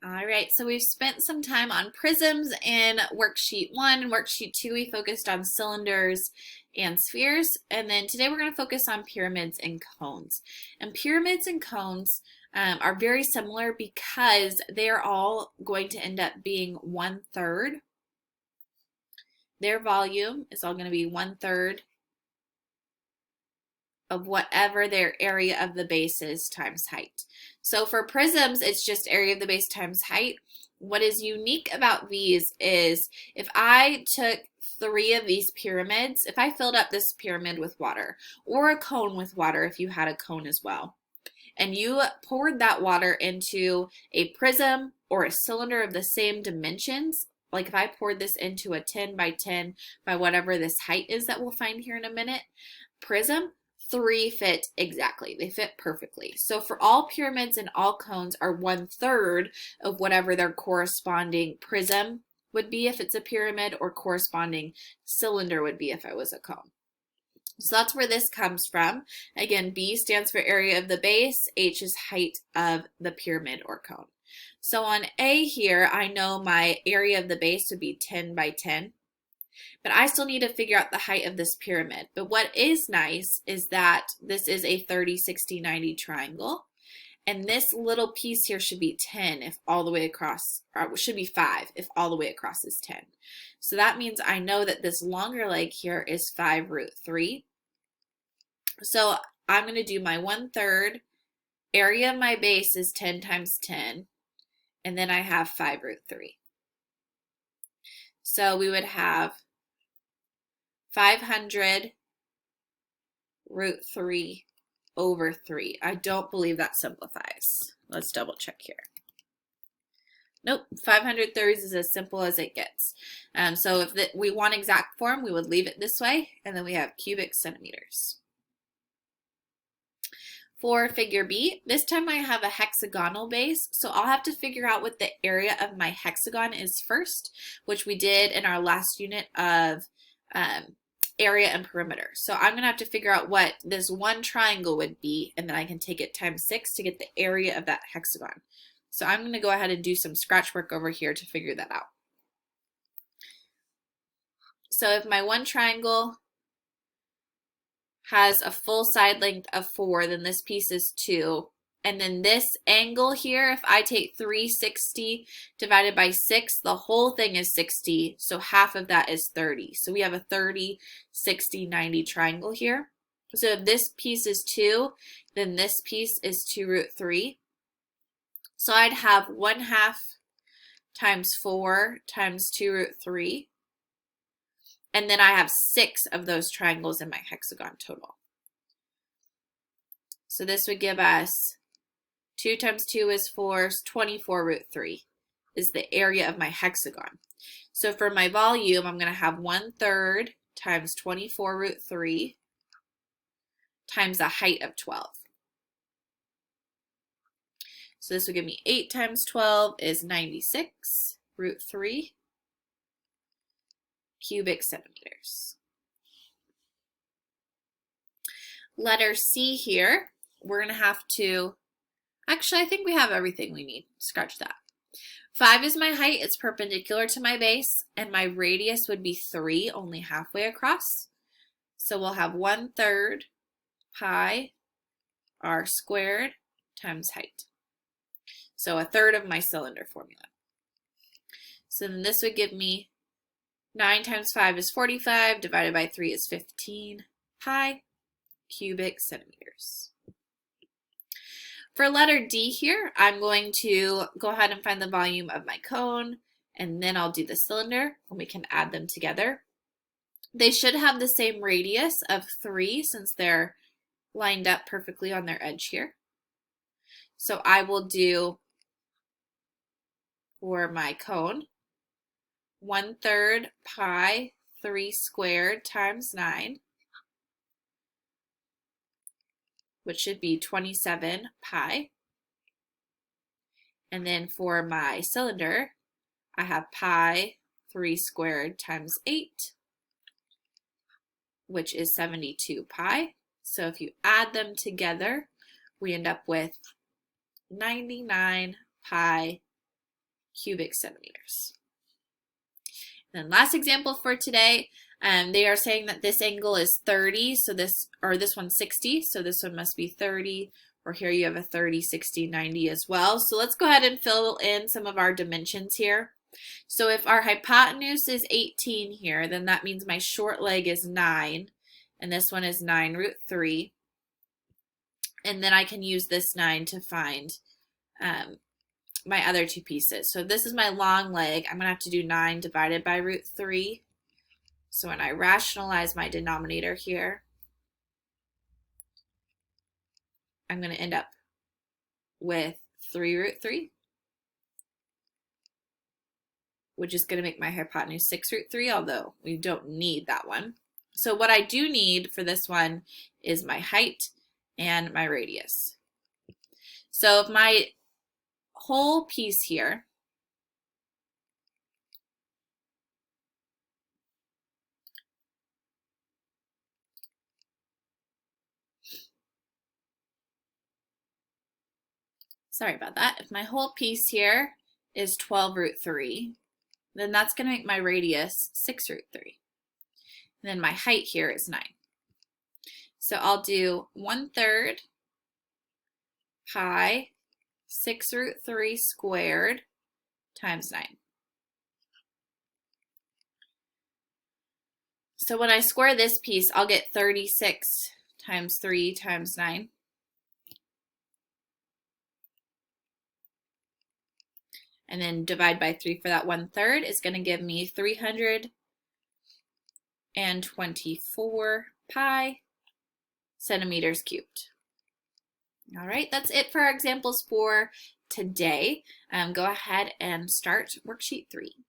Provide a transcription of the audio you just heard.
All right, so we've spent some time on prisms in worksheet 1 and worksheet 2. We focused on cylinders and spheres, and then today we're going to focus on pyramids and cones. And pyramids and cones are very similar because they are all going to end up being 1/3. Their volume is all going to be 1/3 of whatever their area of the base is times height. So for prisms, it's just area of the base times height. What is unique about these is if I took 3 of these pyramids, if I filled up this pyramid with water, or a cone with water if you had a cone as well, and you poured that water into a prism or a cylinder of the same dimensions, like if I poured this into a 10 by 10 by whatever this height is that we'll find here in a minute, prism, 3 fit exactly. They fit perfectly. So for all pyramids and all cones are 1/3 of whatever their corresponding prism would be if it's a pyramid, or corresponding cylinder would be if it was a cone. So that's where this comes from. Again, B stands for area of the base, H is height of the pyramid or cone. So on A here, I know my area of the base would be 10 by 10. But I still need to figure out the height of this pyramid. But what is nice is that this is a 30, 60, 90 triangle. And this little piece here should be 10 if all the way across, or should be 5 if all the way across is 10. So that means I know that this longer leg here is 5√3. So I'm going to do my 1/3. Area of my base is 10 times 10. And then I have 5√3. So we would have 500 √3 over 3. I don't believe that simplifies. Let's double check here. Nope, 500 thirds is as simple as it gets. So if we want exact form, we would leave it this way, and then we have cubic centimeters. For figure B, this time I have a hexagonal base, so I'll have to figure out what the area of my hexagon is first, which we did in our last unit of area and perimeter. So I'm going to have to figure out what this one triangle would be, and then I can take it times 6 to get the area of that hexagon. So I'm going to go ahead and do some scratch work over here to figure that out. So if my one triangle has a full side length of 4, then this piece is 2. And then this angle here, if I take 360 divided by 6, the whole thing is 60. So half of that is 30. So we have a 30, 60, 90 triangle here. So if this piece is 2, then this piece is 2√3. So I'd have 1/2 times 4 times 2√3. And then I have 6 of those triangles in my hexagon total. So this would give us 2 times 2 is 4, 24√3 is the area of my hexagon. So for my volume, I'm going to have 1/3 times 24√3 times a height of 12. So this would give me 8 times 12 is 96√3 cubic centimeters. Letter C here, we're going to have to, actually I think we have everything we need. Scratch that. 5 is my height, it's perpendicular to my base, and my radius would be 3, only halfway across. So we'll have 1/3 pi r squared times height. So 1/3 of my cylinder formula. So then this would give me 9 times 5 is 45, divided by 3 is 15 pi cubic centimeters. For letter D here, I'm going to go ahead and find the volume of my cone, and then I'll do the cylinder, and we can add them together. They should have the same radius of 3 since they're lined up perfectly on their edge here. So I will do, for my cone, 1/3 pi 3 squared times 9, which should be 27 pi. And then for my cylinder, I have pi 3 squared times 8, which is 72 pi. So if you add them together, we end up with 99 pi cubic centimeters. Then last example for today, they are saying that this angle is 30, so this one's 60, so this one must be 30, or here you have a 30, 60, 90 as well. So let's go ahead and fill in some of our dimensions here. So if our hypotenuse is 18 here, then that means my short leg is 9, and this one is 9√3. And then I can use this 9 to find my other two pieces. So this is my long leg. I'm going to have to do 9 divided by √3. So when I rationalize my denominator here, I'm going to end up with 3√3, which is going to make my hypotenuse 6√3, although we don't need that one. So what I do need for this one is my height and my radius. So if my whole piece here sorry about that. If my whole piece here is 12√3, then that's going to make my radius 6√3. And then my height here is 9. So I'll do 1/3 pi 6√3 squared times 9. So when I square this piece, I'll get 36 times 3 times 9. And then divide by 3 for that 1/3 is going to give me 324 pi centimeters cubed. All right, that's it for our examples for today. Go ahead and start worksheet 3.